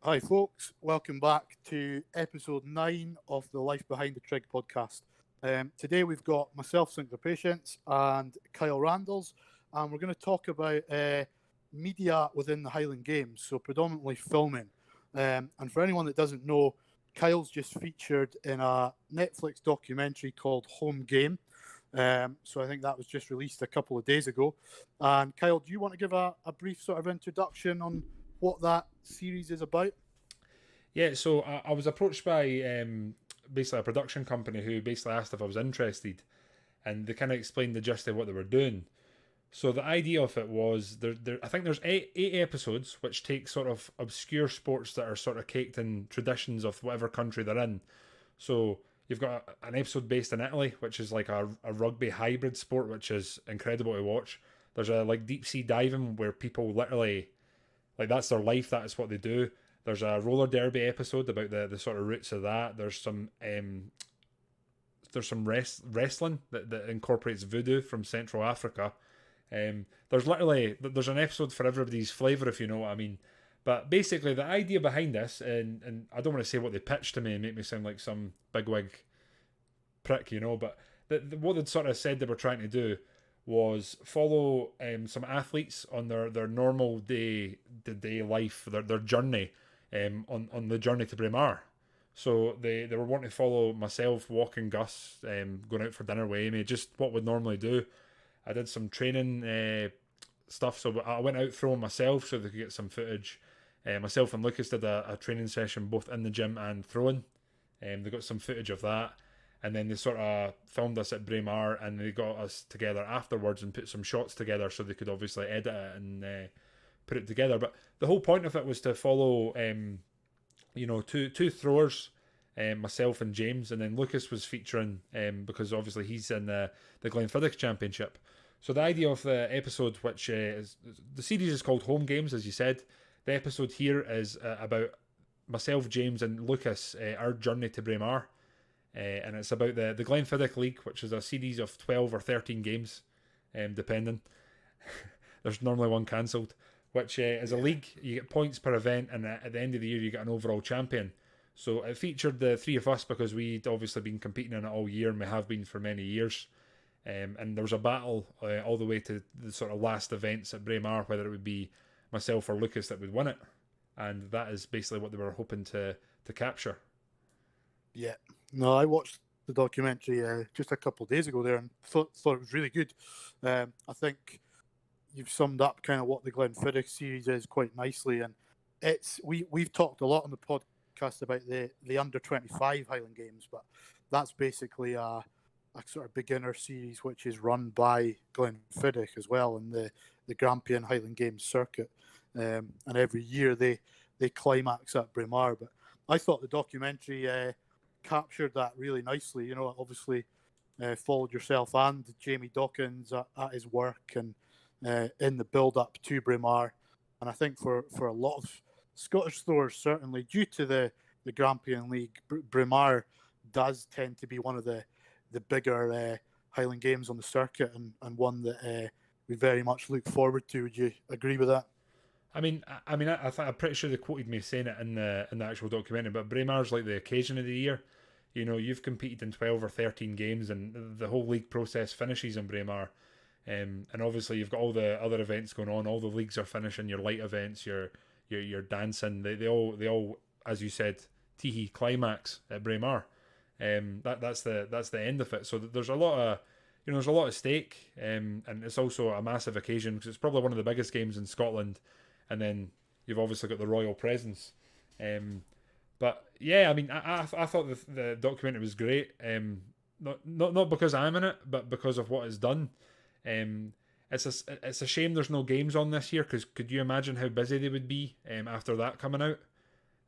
Hi, folks. Welcome back to episode 9 of the Life Behind the Trig podcast. Today we've got myself, Sinclair Patience, and Kyle Randalls, and we're going to talk about media within the Highland Games, so predominantly filming. And for anyone that doesn't know, Kyle's just featured in a Netflix documentary called Home Game. So I think that was just released a couple of days ago. And Kyle, do you want to give a brief sort of introduction on what that series is about? Yeah, so I was approached by basically a production company who basically asked if I was interested, and they kind of explained the gist of what they were doing. So the idea of it was I think there's eight episodes which take sort of obscure sports that are sort of caked in traditions of whatever country they're in. So you've got an episode based in Italy, which is like a rugby hybrid sport, which is incredible to watch. There's a like deep sea diving where people literally like that's their life, that's what they do. There's a roller derby episode about the sort of roots of that. There's some wrestling that incorporates voodoo from Central Africa. There's an episode for everybody's flavour, if you know what I mean. But basically, the idea behind this, and I don't want to say what they pitched to me and make me sound like some bigwig prick, but what they'd sort of said they were trying to do was follow some athletes on their normal day life, their journey, on the journey to Braemar. So they were wanting to follow myself, walking Gus, going out for dinner with Amy, just what we'd normally do. I did some training stuff, so I went out throwing myself so they could get some footage. Myself and Lucas did a training session both in the gym and throwing. They got some footage of that, and then they sort of filmed us at Braemar, and they got us together afterwards and put some shots together so they could obviously edit it and put it together. But the whole point of it was to follow, two throwers, myself and James, and then Lucas was featuring because obviously he's in the Glenfiddich Championship. So the idea of the episode, which is the series is called Home Games, as you said. The episode here is about myself, James, and Lucas, our journey to Braemar. And it's about the Glenfiddich League, which is a series of 12 or 13 games, depending. There's normally one cancelled, which is a league. You get points per event, and at the end of the year, you get an overall champion. So it featured the three of us because we'd obviously been competing in it all year, and we have been for many years. And there was a battle all the way to the sort of last events at Braemar, whether it would be myself or Lucas that would win it. And that is basically what they were hoping to capture. Yeah. No, I watched the documentary just a couple of days ago there and thought it was really good. I think you've summed up kind of what the Glenfiddich series is quite nicely, and we've talked a lot on the podcast about the under-25 Highland Games, but that's basically a sort of beginner series which is run by Glenfiddich as well in the Grampian Highland Games circuit, and every year they climax at Braemar. But I thought the documentary captured that really nicely. Obviously followed yourself and Jamie Dawkins at his work and in the build-up to Braemar. And I think for a lot of Scottish throwers, certainly due to the Grampian League, Braemar does tend to be one of the bigger Highland Games on the circuit, and one that we very much look forward to. Would you agree with that? I'm pretty sure they quoted me saying it in the actual documentary, but Braemar's like the occasion of the year. You've competed in 12 or 13 games, and the whole league process finishes in Braemar. And obviously you've got all the other events going on. All the leagues are finishing. Your light events, your dancing. They all, as you said, Teehee climax at Braemar. That's the end of it. So there's a lot of there's a lot at stake, and it's also a massive occasion because it's probably one of the biggest games in Scotland. And then you've obviously got the royal presence. But yeah, I thought the documentary was great. Not because I'm in it, but because of what it's done. It's a shame there's no games on this year, because could you imagine how busy they would be after that coming out?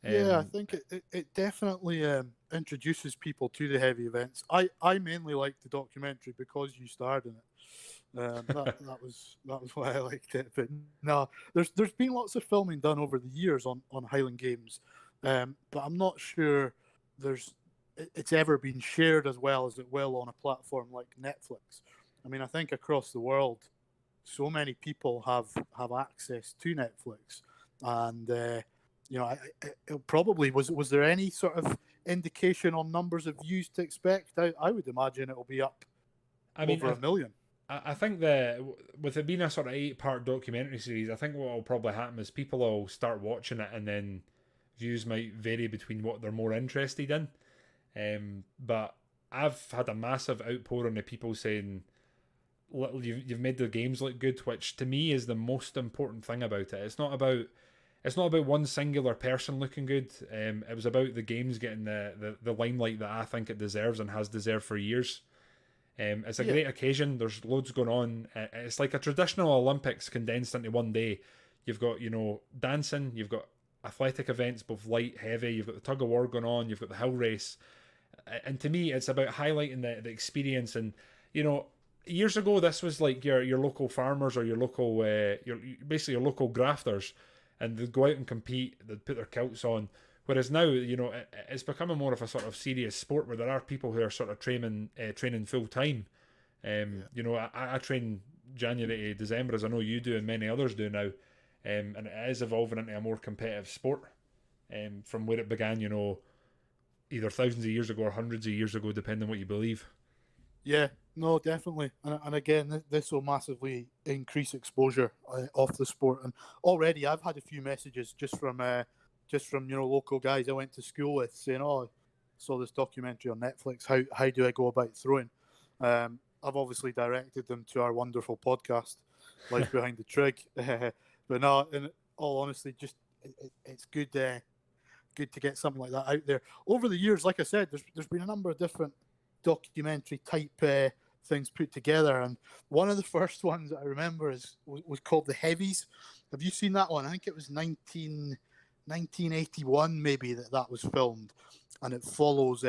Yeah, I think it definitely introduces people to the heavy events. I mainly liked the documentary because you starred in it. That was why I liked it. But no, there's been lots of filming done over the years on Highland Games, but I'm not sure it's ever been shared as well as it will on a platform like Netflix. I mean, I think across the world, so many people have access to Netflix, and you know, it probably was there any sort of indication on numbers of views to expect? I would imagine it'll be up I mean, over a million. I think that with it being a sort of 8-part documentary series, I think what will probably happen is people will start watching it and then views might vary between what they're more interested in. But I've had a massive outpouring of people saying, you've made the games look good, which to me is the most important thing about it. It's not about one singular person looking good. It was about the games getting the limelight that I think it deserves and has deserved for years. It's a great occasion. There's loads going on. It's like a traditional Olympics condensed into one day. You've got, dancing, you've got athletic events, both light, heavy, you've got the tug of war going on, you've got the hill race. And to me, it's about highlighting the experience. And, years ago, this was like your local farmers or your local, basically your local grafters. And they'd go out and compete, they'd put their kilts on. Whereas now, it's becoming more of a sort of serious sport where there are people who are sort of training full time. I train January to December, as I know you do and many others do now, and it is evolving into a more competitive sport. From where it began, either thousands of years ago or hundreds of years ago, depending on what you believe. Yeah, no, definitely, and again, this will massively increase exposure of the sport. And already, I've had a few messages just from local guys I went to school with saying, "Oh, saw this documentary on Netflix. How do I go about throwing?" I've obviously directed them to our wonderful podcast, Life Behind the Trig. But no, in all honesty, just it's good. Good to get something like that out there. Over the years, like I said, there's been a number of different documentary type things put together, and one of the first ones that I remember was called The Heavies. Have you seen that one? I think it was 1981 maybe that was filmed, and it follows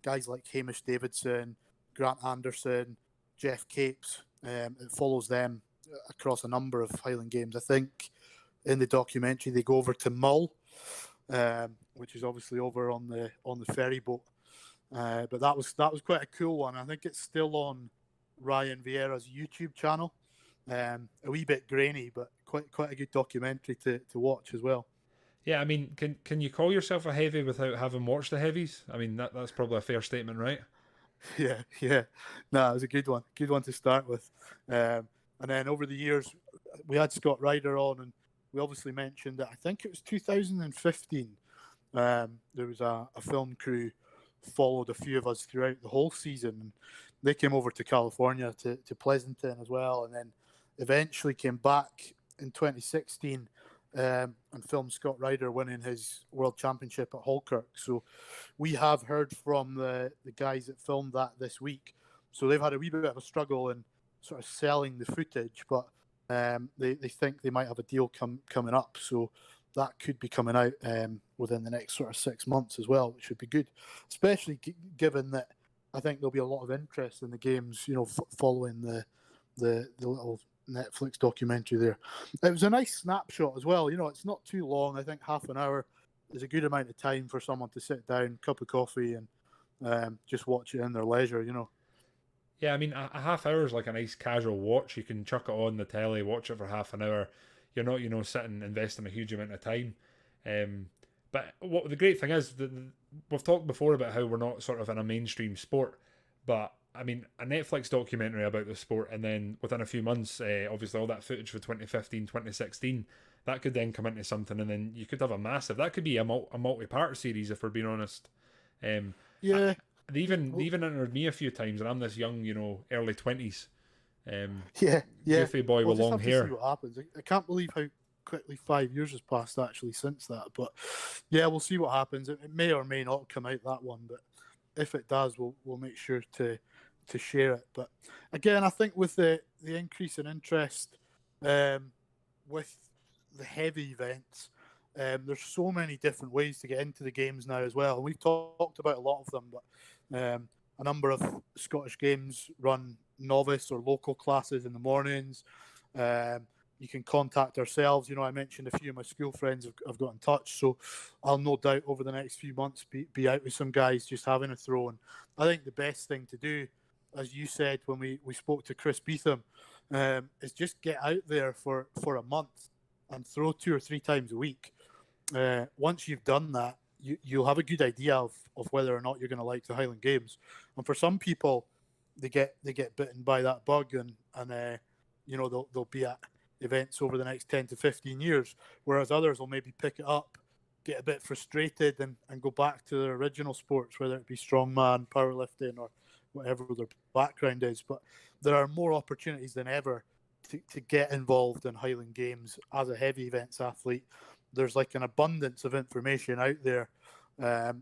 guys like Hamish Davidson, Grant Anderson, Jeff Capes. It follows them across a number of Highland Games. I think in the documentary they go over to Mull, which is obviously over on the ferry boat. But that was quite a cool one. I think it's still on Ryan Vieira's YouTube channel. A wee bit grainy, but quite a good documentary to watch as well. Yeah, I mean, can you call yourself a heavy without having watched the heavies? I mean, that's probably a fair statement, right? Yeah. No, it was a good one to start with. And then over the years, we had Scott Ryder on, and we obviously mentioned that I think it was 2015. There was a film crew followed a few of us throughout the whole season, and they came over to California to Pleasanton as well, and then eventually came back in 2016 and filmed Scott Ryder winning his World Championship at Halkirk. So we have heard from the guys that filmed that this week. So they've had a wee bit of a struggle in sort of selling the footage, but they think they might have a deal coming up. So that could be coming out within the next sort of 6 months as well, which would be good, especially given that I think there'll be a lot of interest in the games, following the little Netflix documentary there. It was a nice snapshot as well. It's not too long. I think half an hour is a good amount of time for someone to sit down, cup of coffee, and just watch it in their leisure. Yeah, I mean, a half hour is like a nice casual watch. You can chuck it on the telly, watch it for half an hour. You're not, sitting investing a huge amount of time. But what the great thing is, we've talked before about how we're not sort of in a mainstream sport. But, I mean, a Netflix documentary about the sport, and then within a few months, obviously all that footage for 2015, 2016, that could then come into something, and then you could have a massive... That could be a multi-part series, if we're being honest. Yeah. They even entered me a few times, and I'm this young, early 20s. Yeah. Goofy boy with long hair. See what happens. I can't believe how quickly 5 years has passed actually since that. But yeah, we'll see what happens. It may or may not come out, that one, but if it does, we'll make sure to share it. But again, I think with the increase in interest with the heavy events, there's so many different ways to get into the games now as well. And we've talked about a lot of them, but a number of Scottish Games run novice or local classes in the mornings. You can contact ourselves. I mentioned a few of my school friends have got in touch, so I'll no doubt over the next few months be out with some guys just having a throw. And I think the best thing to do, as you said when we spoke to Chris Beetham, is just get out there for a month and throw 2 or 3 times a week. once you've done that, you'll have a good idea of whether or not you're going to like the Highland Games. And for some people, they get bitten by that bug, and they'll be at events over the next 10 to 15 years, whereas others will maybe pick it up, get a bit frustrated, and go back to their original sports, whether it be strongman, powerlifting, or whatever their background is. But there are more opportunities than ever to get involved in Highland Games as a heavy events athlete. There's like an abundance of information out there,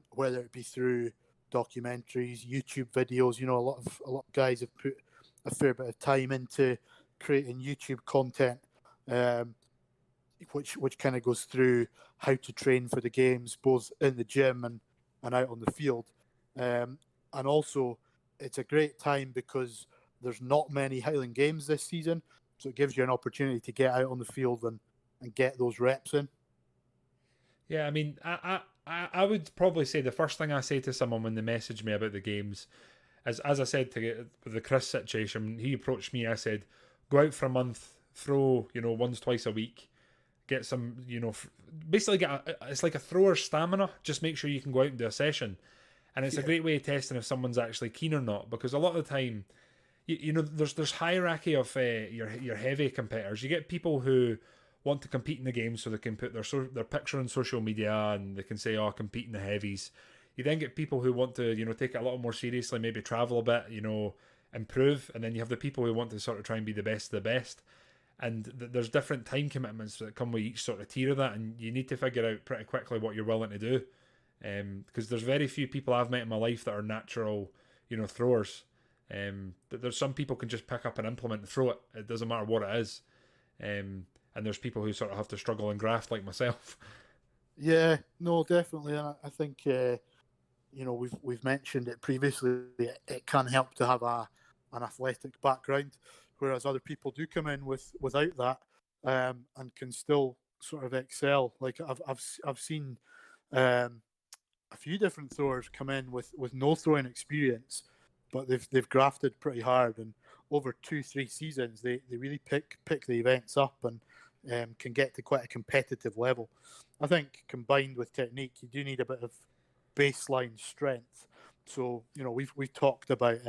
whether it be through documentaries, YouTube videos. A lot of guys have put a fair bit of time into creating YouTube content, which kind of goes through how to train for the games, both in the gym and out on the field. And also, it's a great time because there's not many Highland Games this season, so it gives you an opportunity to get out on the field and get those reps in. Yeah, I mean, I would probably say the first thing I say to someone when they message me about the games is, as I said with the Chris situation, he approached me, I said, go out for a month, throw, once, twice a week, get some, basically it's like a thrower's stamina, just make sure you can go out and do a session. And it's a great way of testing if someone's actually keen or not, because a lot of the time, there's hierarchy of your heavy competitors. You get people who want to compete in the game so they can put their picture on social media and they can say, oh, compete in the heavies. You then get people who want to, take it a little more seriously, maybe travel a bit, improve. And then you have the people who want to sort of try and be the best of the best. And there's different time commitments that come with each sort of tier of that. And you need to figure out pretty quickly what you're willing to do. Because there's very few people I've met in my life that are natural, throwers. There's some people can just pick up an implement and throw it. It doesn't matter what it is. And there's people who sort of have to struggle and graft like myself. Yeah, no, definitely. And I think we've mentioned it previously. It can help to have an athletic background, whereas other people do come in without that, and can still sort of excel. Like I've seen a few different throwers come in with no throwing experience, but they've grafted pretty hard, and over 2-3 seasons they really pick the events up and can get to quite a competitive level. I think combined with technique, you do need a bit of baseline strength. So we've talked about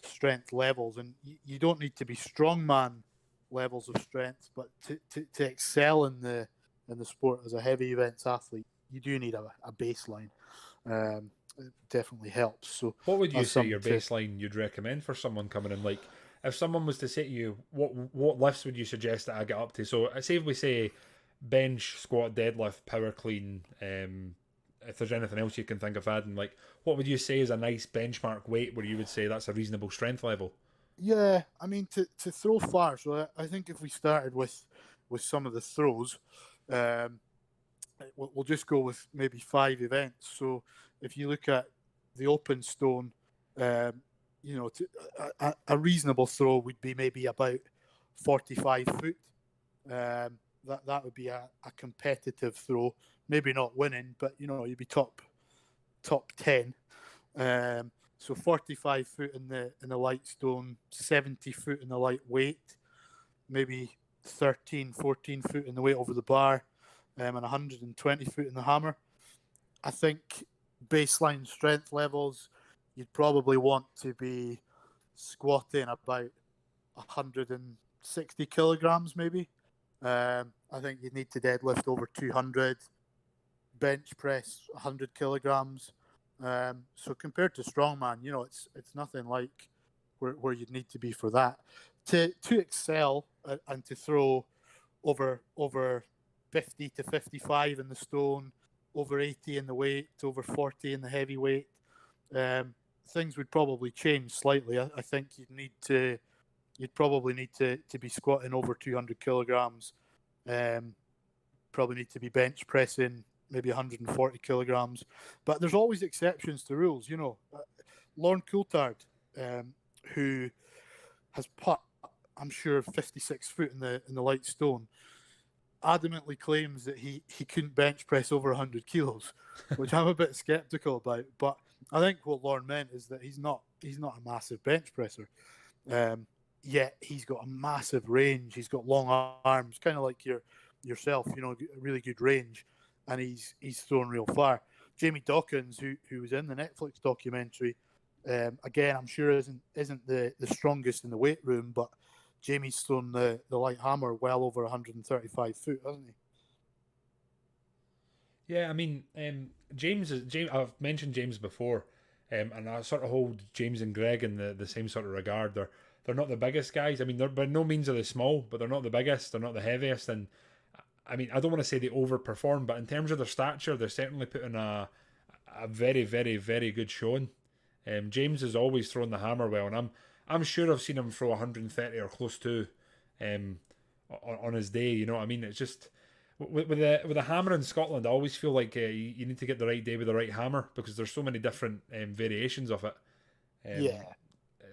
strength levels, and you don't need to be strongman levels of strength, but to excel in the sport as a heavy events athlete, you do need a baseline. It definitely helps. So what would you say your baseline you'd recommend for someone coming in? Like, if someone was to say to you, what lifts would you suggest that I get up to? So say if we say bench, squat, deadlift, power clean, if there's anything else you can think of adding, like, what would you say is a nice benchmark weight where you would say that's a reasonable strength level? Yeah, I mean, to throw far, so I think if we started with some of the throws, we'll just go with maybe 5 events. So if you look at the open stone, a reasonable throw would be maybe about 45 foot. That would be a competitive throw. Maybe not winning, but you'd be top 10. So 45 foot in the light stone, 70 foot in the light weight, maybe 13, 14 foot in the weight over the bar, and 120 foot in the hammer. I think baseline strength levels, you'd probably want to be squatting about 160 kilograms, maybe. I think you'd need to deadlift over 200, bench press 100 kilograms. So compared to strongman, it's nothing like where you'd need to be for that. To excel and to throw over 50 to 55 in the stone, over 80 in the weight, over 40 in the heavyweight, things would probably change slightly. I think you'd probably need to be squatting over 200 kilograms. Probably need to be bench pressing maybe 140 kilograms. But there's always exceptions to rules. Lorne Coulthard, who has put, I'm sure, 56 foot in the light stone, adamantly claims that he couldn't bench press over 100 kilos, which I'm a bit skeptical about. But I think what Lorne meant is that he's not a massive bench presser. Yet he's got a massive range. He's got long arms, kind of like yourself, really good range. and he's thrown real far. Jamie Dawkins, who was in the Netflix documentary, again, I'm sure isn't the strongest in the weight room, but Jamie's thrown the light hammer well over 135 foot, hasn't he? Yeah, I mean, James. I've mentioned James before, and I sort of hold James and Greg in the same sort of regard. They're not the biggest guys. I mean, they're by no means are they small, but they're not the biggest. They're not the heaviest, and I mean, I don't want to say they overperform, but in terms of their stature, they're certainly putting a very, very, very good showing. James has always thrown the hammer well, and I'm sure I've seen him throw 130 or close to, um, on his day. You know what I mean? It's just with a hammer in Scotland, I always feel like you need to get the right day with the right hammer because there's so many different variations of it. Um, Yeah,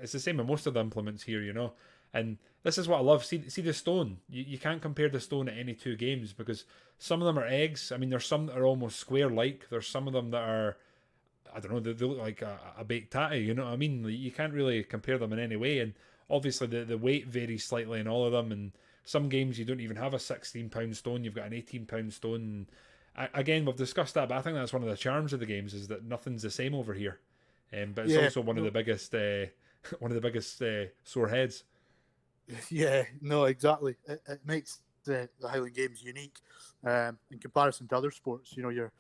it's the same with most of the implements here, And this is what I love. See the stone. You can't compare the stone at any two games because some of them are eggs. I mean, there's some that are almost square-like. There's some of them that are, I don't know, they look like a baked tatty. You know what I mean? You can't really compare them in any way. And obviously the weight varies slightly in all of them. And some games you don't even have a 16-pound stone. You've got an 18-pound stone. And again, we've discussed that, but I think that's one of the charms of the games is that nothing's the same over here. But it's yeah, also one of the biggest, one of the biggest sore heads. yeah, no, exactly. It makes the Highland Games unique in comparison to other sports. You know,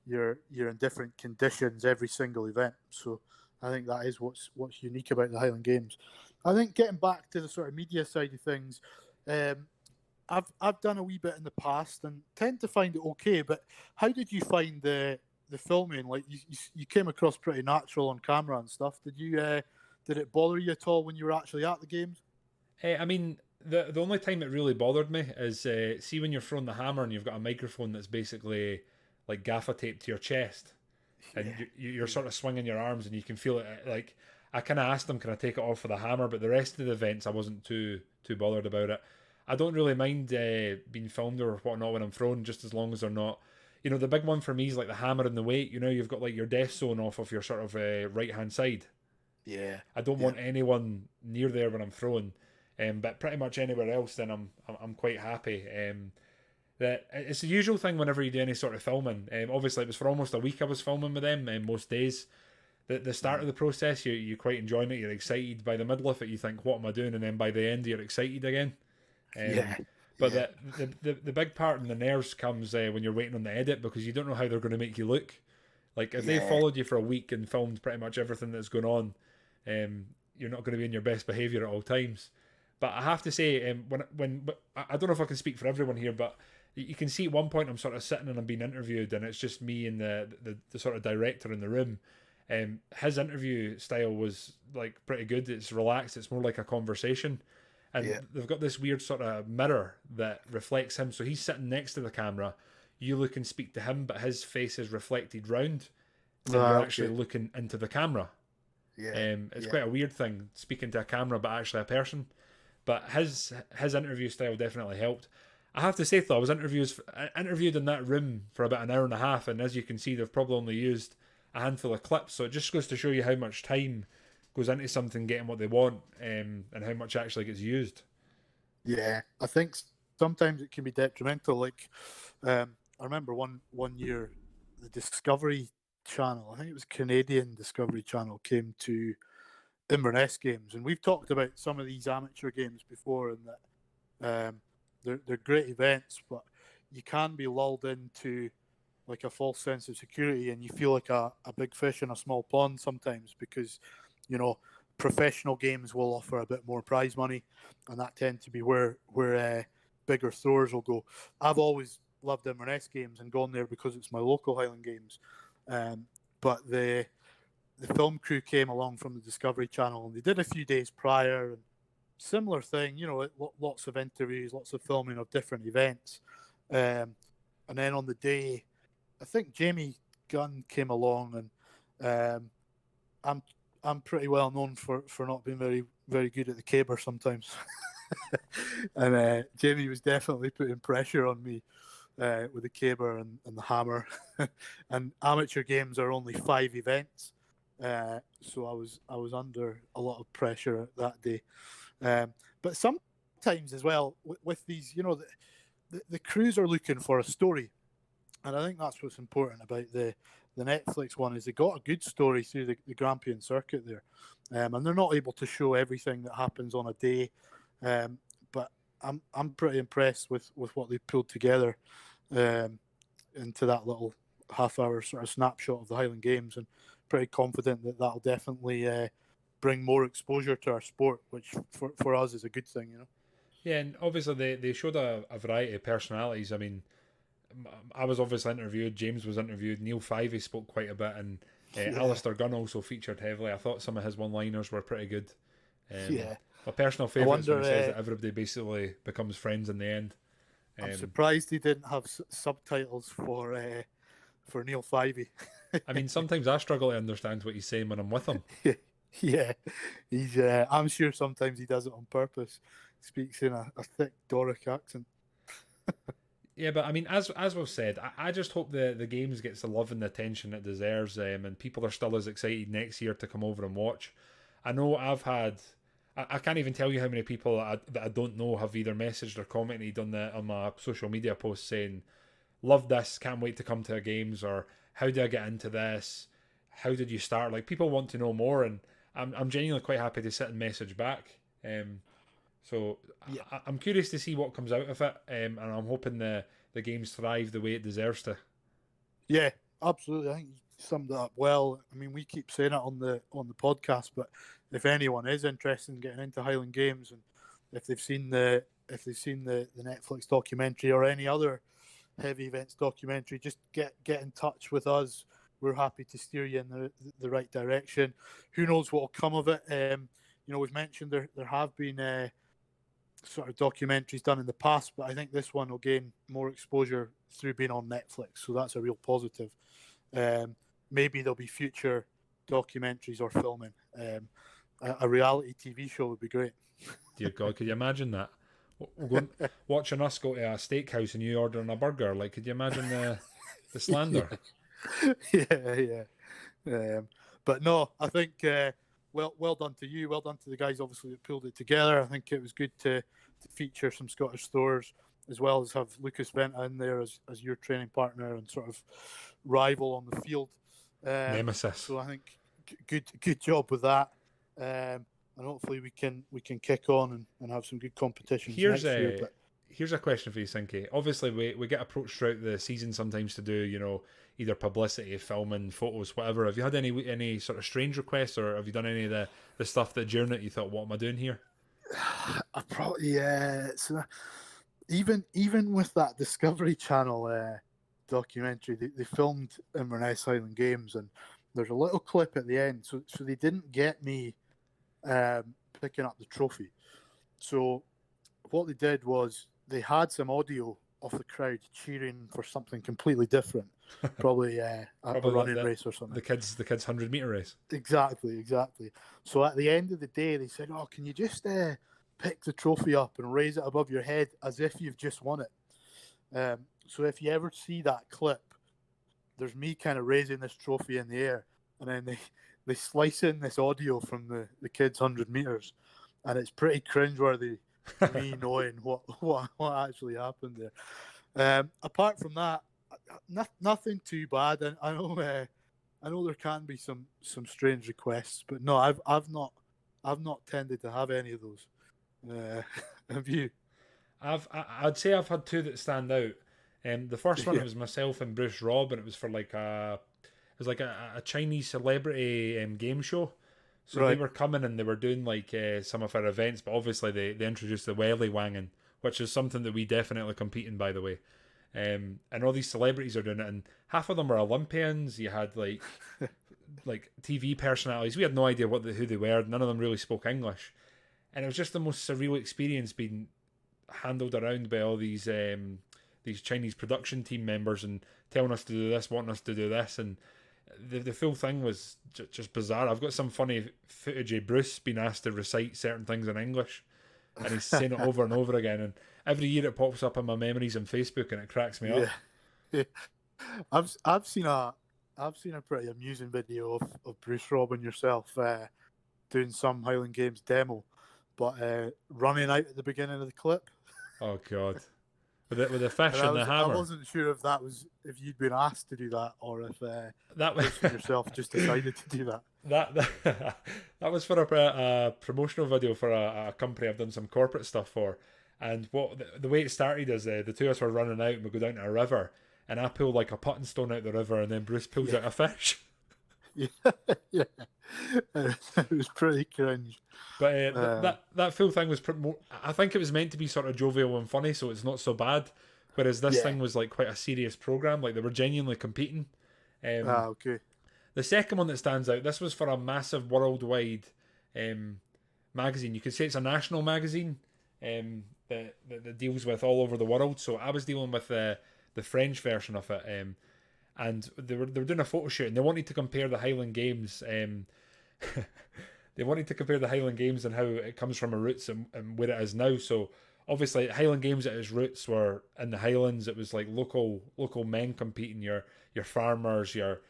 you're in different conditions every single event, so I think that is what's unique about the Highland Games. I think getting back to the sort of media side of things, um, I've done a wee bit in the past and tend to find it okay. But how did you find the filming? Like you came across pretty natural on camera and stuff. Did it bother you at all when you were actually at the games? I mean, the only time it really bothered me is see when you're throwing the hammer and you've got a microphone that's basically like gaffer taped to your chest, and Yeah, you're sort of swinging your arms and you can feel it. Like I kind of asked them, can I take it off for the hammer? But the rest of the events, I wasn't too bothered about it. I don't really mind being filmed or whatnot when I'm throwing, just as long as they're not. The big one for me is like the hammer and the weight. You've got like your death zone off of your sort of right hand side. yeah, I don't yeah, want anyone near there when I'm throwing. But pretty much anywhere else, then I'm quite happy. That it's the usual thing whenever you do any sort of filming. Obviously, it was for almost a week I was filming with them, most days. The start of the process, you quite enjoying it. You're excited. By the middle of it, you think, "What am I doing?" And then by the end, you're excited again. Um, yeah, but yeah, the big part and the nerves comes when you're waiting on the edit because you don't know how they're going to make you look. Like if they yeah, followed you for a week and filmed pretty much everything that's going on, you're not going to be in your best behaviour at all times. But I have to say, but I don't know if I can speak for everyone here, but you can see at one point I'm sort of sitting and I'm being interviewed, and it's just me and the sort of director in the room. His interview style was like pretty good. It's relaxed. It's more like a conversation, and yeah. they've got this weird sort of mirror that reflects him. So he's sitting next to the camera. You look and speak to him, but his face is reflected round, and you're actually Okay. looking into the camera. Yeah, It's yeah, quite a weird thing speaking to a camera, but actually a person. But his interview style definitely helped. I have to say though, I was interviewed in that room for about an hour and a half, and as you can see, they've probably only used a handful of clips. So it just goes to show you how much time goes into something getting what they want, and how much actually gets used. yeah. I think sometimes it can be detrimental. Like, I remember one year, the Discovery Channel, I think it was Canadian Discovery Channel, came to Inverness Games, and we've talked about some of these amateur games before, and that they're great events, but you can be lulled into like a false sense of security, and you feel like a big fish in a small pond sometimes because you know professional games will offer a bit more prize money, and that tend to be where bigger throwers will go. I've always loved Inverness Games and gone there because it's my local Highland Games, but the film crew came along from the Discovery Channel and they did a few days prior and similar thing, lots of interviews, lots of filming of different events. And then on the day, I think Jamie Gunn came along, and I'm I'm pretty well known for not being very good at the caber sometimes. And Jamie was definitely putting pressure on me with the caber and the hammer. And amateur games are only 5 events, so I was under a lot of pressure that day. But sometimes as well with these, the crews are looking for a story, And I think that's what's important about the Netflix one is they got a good story through the Grampian circuit there, and they're not able to show everything that happens on a day, but I'm pretty impressed with what they've pulled together into that little half-hour sort of snapshot of the Highland Games, and pretty confident that that'll definitely bring more exposure to our sport, which for us is a good thing, you know. Yeah, and obviously they showed a variety of personalities. I mean, I was obviously interviewed, James was interviewed, Neil Fivey spoke quite a bit, and Alistair Gunn also featured heavily. I thought some of his one-liners were pretty good. Yeah. My personal I favourite is when wonder. he says that everybody basically becomes friends in the end. I'm surprised he didn't have subtitles for Neil Fivey. I mean, sometimes I struggle to understand what he's saying when I'm with him. Yeah, he's. I'm sure sometimes he does it on purpose. He speaks in a thick Doric accent. Yeah, but I mean, as we've said, I just hope the games gets the love and the attention it deserves, and people are still as excited next year to come over and watch. I know I've had, I can't even tell you how many people that I don't know have either messaged or commented on my social media posts saying, "Love this, can't wait to come to a games," or "How do I get into this? How did you start?" Like, people want to know more, and I'm genuinely quite happy to sit and message back. So Yeah, I'm curious to see what comes out of it, and I'm hoping the games thrive the way it deserves to. yeah, absolutely. I think you summed it up well. I mean, we keep saying it on the podcast, but if anyone is interested in getting into Highland Games, and if they've seen the Netflix documentary or any other heavy events documentary, just get in touch with us. We're happy to steer you in the right direction. Who knows what will come of it? We've mentioned there have been sort of documentaries done in the past, but I think this one will gain more exposure through being on Netflix, so that's a real positive. Maybe there'll be future documentaries or filming. A reality TV show would be great. Dear God, could you imagine that? Going, watching us go to a steakhouse and you ordering a burger, like, could you imagine the slander? Yeah. But no, I think well done to you, well done to the guys obviously that pulled it together. I think it was good to feature some Scottish stores as well as have Lucas Venta in there as your training partner and sort of rival on the field. Nemesis. So I think good job with that. And hopefully we can kick on and have some good competitions next year. But here's a question for you, Sinky. Obviously, we get approached throughout the season sometimes to do, either publicity, filming, photos, whatever. Have you had any sort of strange requests, or have you done any of the stuff that during it you thought, what am I doing here? I probably even with that Discovery Channel documentary, they filmed Inverness Highland Games, and there's a little clip at the end. So they didn't get me picking up the trophy. So what they did was they had some audio of the crowd cheering for something completely different, probably a running race or something. The kids' 100-meter race. Exactly. So at the end of the day, they said, "Oh, can you just pick the trophy up and raise it above your head as if you've just won it?" So if you ever see that clip, there's me kind of raising this trophy in the air, and then they slice in this audio from the kids' 100 meters, and it's pretty cringeworthy. Me knowing what actually happened there. Apart from that, nothing too bad. And I know there can be some strange requests, but no, I've not tended to have any of those. Have you? I'd say I've had two that stand out. The first one, it was myself and Bruce Robb, and it was for a Chinese celebrity game show. So They were coming and they were doing some of our events, but obviously they introduced the welly wanging, which is something that we definitely compete in, by the way. And all these celebrities are doing it, and half of them were Olympians. You had like TV personalities. We had no idea who they were. None of them really spoke English, and it was just the most surreal experience being handled around by all these Chinese production team members and telling us to do this, wanting us to do this, and the full thing was just bizarre. I've got some funny footage of Bruce being asked to recite certain things in English, and he's saying it over and over again. And every year it pops up in my memories on Facebook, and it cracks me up. Yeah. I've seen a pretty amusing video of Bruce Robb and yourself doing some Highland Games demo, but running out at the beginning of the clip. Oh God. with the fish and the I hammer. wasn't sure if you'd been asked to do that or if That was Bruce yourself just decided to do that. that was for a promotional video for a company I've done some corporate stuff for. And what the way it started is the two of us were running out and we go down to a river, and I pull like a putting stone out the river, and then Bruce pulls out a fish. Yeah, yeah. It was pretty cringe. But that full thing was I think it was meant to be sort of jovial and funny, so it's not so bad. Whereas this thing was like quite a serious program, like they were genuinely competing. Okay. The second one that stands out, this was for a massive worldwide magazine. You could say it's a national magazine that deals with all over the world. So I was dealing with the French version of it, and they were doing a photo shoot, and they wanted to compare the Highland Games. They wanted to compare the Highland Games and how it comes from a roots and where it is now. So obviously, Highland Games at its roots were in the Highlands. It was like local men competing, your farmers, your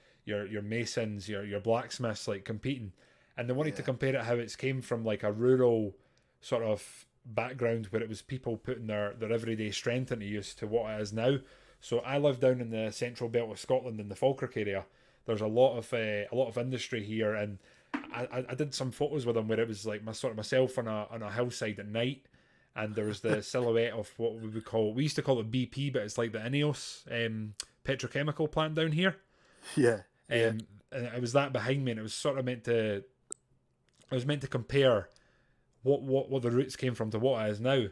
masons, your blacksmiths, like competing, and they wanted to compare it how it's came from like a rural sort of background where it was people putting their everyday strength into use to what it is now. So I live down in the central belt of Scotland in the Falkirk area. There's a lot of industry here, and I did some photos with them where it was like myself on a hillside at night, and there was the silhouette of what we used to call it BP, but it's like the Ineos petrochemical plant down here. Yeah. And it was that behind me, and it was sort of meant to compare what the roots came from to what it is now.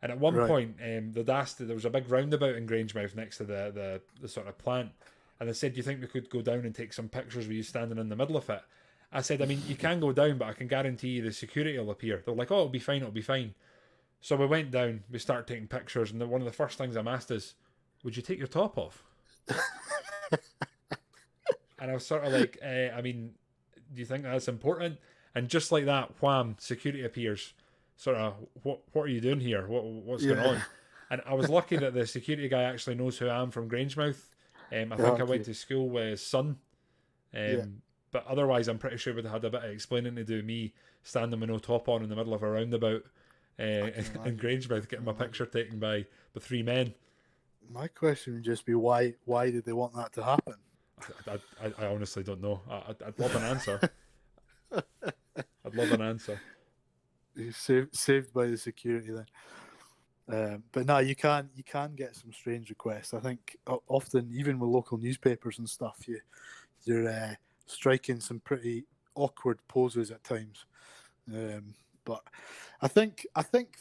And at one point, there was a big roundabout in Grangemouth next to the sort of plant, and they said, "Do you think we could go down and take some pictures with you standing in the middle of it?" I said, "I mean, you can go down, but I can guarantee you the security will appear." They're like, "Oh, it'll be fine, it'll be fine." So we went down, we started taking pictures, and one of the first things I'm asked is, "Would you take your top off?" And I was sort of like, I mean, do you think that's important? And just like that, wham, security appears. Sort of, what are you doing here? What's going on? And I was lucky that the security guy actually knows who I am from Grangemouth. I think I went to school with his son. But otherwise, I'm pretty sure we'd have had a bit of explaining to do, me standing with no top on in the middle of a roundabout in Grangemouth, getting my picture taken by the three men. My question would just be why did they want that to happen? I honestly don't know. I'd love an answer. I'd love an answer. Saved by the security then. But no, you can get some strange requests. I think often, even with local newspapers and stuff, you're striking some pretty awkward poses at times. But I think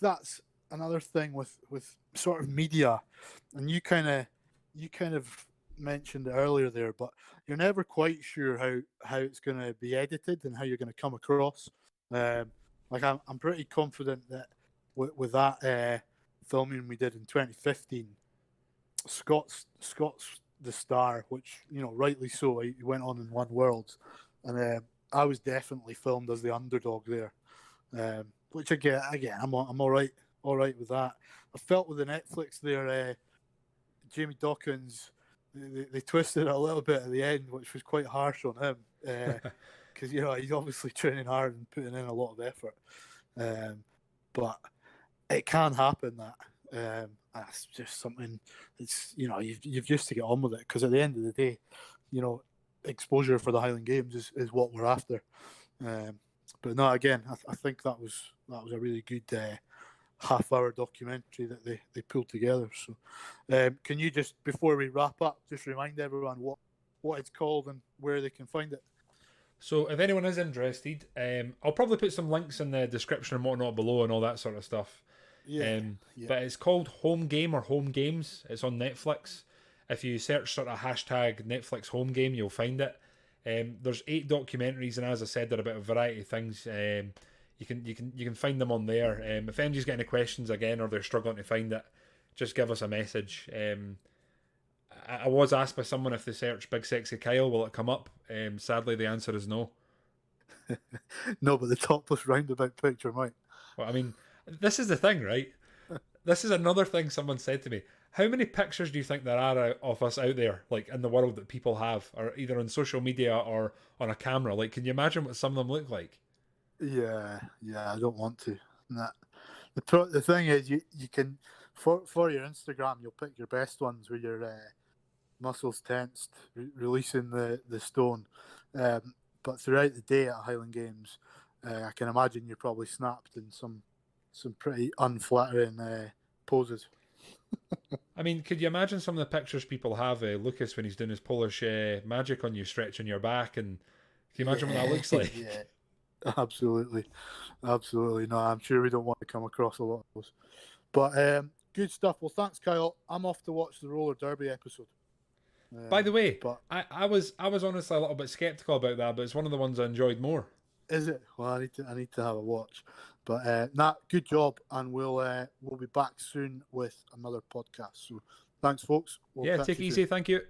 that's another thing with sort of media, and you kind of mentioned it earlier there, but you're never quite sure how it's going to be edited and how you're going to come across. Like I'm pretty confident that with that filming we did in 2015, Scott's the star, which rightly so. He went on and won worlds, and I was definitely filmed as the underdog there, which again I'm all right with that. I felt with the Netflix there, Jamie Dawkins, they twisted it a little bit at the end, which was quite harsh on him, because he's obviously training hard and putting in a lot of effort, but it can happen that. That's just something. It's you've just to get on with it, because at the end of the day, exposure for the Highland Games is what we're after. But no, again, I think that was a really good half-hour documentary that they pulled together. So, can you just, before we wrap up, just remind everyone what it's called and where they can find it? So, if anyone is interested, I'll probably put some links in the description and whatnot below and all that sort of stuff. But it's called Home Game or Home Games. It's on Netflix. If you search sort of hashtag Netflix Home Game, you'll find it. There's 8 documentaries, and as I said, they're about a variety of things. You can find them on there. If anybody's got any questions again, or they're struggling to find it, just give us a message. I was asked by someone if they search Big Sexy Kyle, will it come up? Sadly, the answer is no. No, but the topless roundabout picture might. Well, I mean, this is the thing, right? This is another thing someone said to me. How many pictures do you think there are of us out there, like in the world, that people have, or either on social media or on a camera? Like, can you imagine what some of them look like? Yeah, I don't want to. Nah. The thing is, you can for your Instagram, you'll pick your best ones with your muscles tensed, releasing the stone. But throughout the day at Highland Games, I can imagine you're probably snapped in some pretty unflattering poses. I mean, could you imagine some of the pictures people have Lucas when he's doing his Polish magic on you, stretching your back, and can you imagine what that looks like? Yeah, absolutely. No, I'm sure we don't want to come across a lot of those. But good stuff. Well, thanks, Kyle. I'm off to watch the roller derby episode. By the way, but I was honestly a little bit skeptical about that, but it's one of the ones I enjoyed more. is it? Well, I need to have a watch. But Nat, good job, and we'll be back soon with another podcast. So thanks, folks. Take it easy. Thank you.